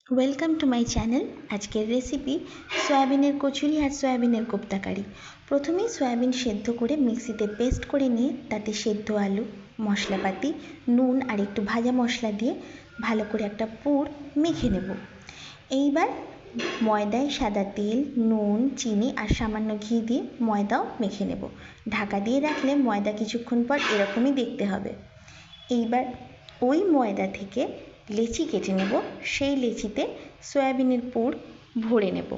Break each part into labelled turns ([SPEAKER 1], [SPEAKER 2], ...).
[SPEAKER 1] Welcome to my channel. আজকের recipe সয়াবিনের কচুরি আর সয়াবিনের কোপ্তা কারি। প্রথমেই সয়াবিন সেদ্ধ করে মিক্সিতে পেস্ট করে নিয়ে তাতে সেদ্ধ আলু, মশলাপাতি, নুন আর একটু ভাজা মশলা দিয়ে ভালো করে একটা পুর মেখে নেব। এইবার ময়দায় সাদা তেল, নুন, চিনি আর সামান্য ঘি দিয়ে ময়দাও মেখে নেব। ঢাকা দিয়ে রাখলে ময়দা কিছুক্ষণ পর এরকমই দেখতে হবে। এইবার ওই ময়দা থেকে লেচি কেটে নেব, সেই লেচিতে সয়াবিনের পুর ভরে নেব।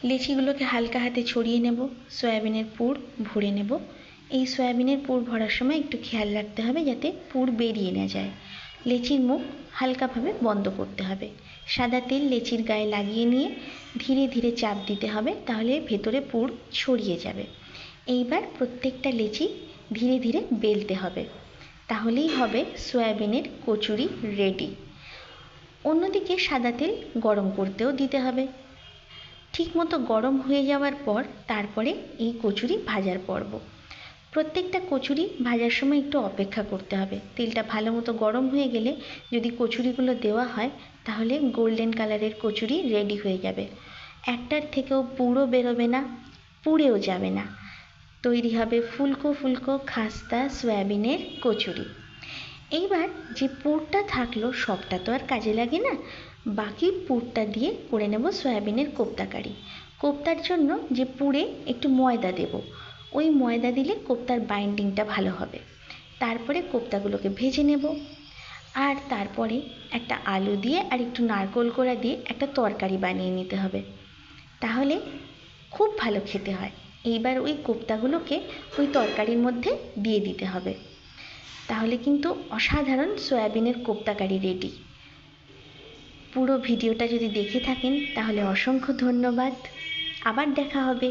[SPEAKER 1] লেচিগুলোকে হালকা হাতে ছড়িয়ে নেব, সয়াবিনের পুর ভরে নেব। এই সয়াবিনের পুর ভরার সময় একটু খেয়াল রাখতে হবে যাতে পুর বেরিয়ে না যায়। লেচির মুখ হালকাভাবে বন্ধ করতে হবে। সাদা তেল লেচির গায়ে লাগিয়ে নিয়ে ধীরে ধীরে চাপ দিতে হবে, তাহলে ভেতরে পুর ছড়িয়ে যাবে। এইবার প্রত্যেকটা লেচি ধীরে ধীরে বেলতে হবে, তাহলেই হবে সয়াবিনের কচুরি রেডি। অন্যদিকে সাদা তেল গরম করতেও দিতে হবে। ঠিকমতো গরম হয়ে যাওয়ার পর তারপরে এই কচুরি ভাজার পর্ব। প্রত্যেকটা কচুরি ভাজার সময় একটু অপেক্ষা করতে হবে। তেলটা ভালো মতো গরম হয়ে গেলে যদি কচুরিগুলো দেওয়া হয় তাহলে গোল্ডেন কালারের কচুরি রেডি হয়ে যাবে। একটার থেকেও পুরো বেরোবে না, পুড়েও যাবে না। তৈরি হবে ফুলকো ফুলকো খাস্তা সয়াবিনের কচুরি। এইবার যে পুরটা থাকলো সবটা তো আর কাজে লাগে না, বাকি পুরটা দিয়ে করে নেব সয়াবিনের কোপ্তা কারি। কোপ্তার জন্য যে পুরে একটু ময়দা দেব, ওই ময়দা দিলে কোপ্তার বাইন্ডিংটা ভালো হবে। তারপরে কোপ্তাগুলোকে ভেজে নেব, আর তারপরে একটা আলু দিয়ে আর একটু নারকেল কোড়া দিয়ে একটা তরকারি বানিয়ে নিতে হবে, তাহলে খুব ভালো খেতে হয়। এইবার ওই কোপ্তাগুলোকে ওই তরকারির মধ্যে দিয়ে দিতে হবে, তাহলে কিন্তু অসাধারণ সয়াবিনের কোপ্তা কারি রেডি। পুরো ভিডিওটা যদি দেখে থাকেন তাহলে অসংখ্য ধন্যবাদ। আবার দেখা হবে।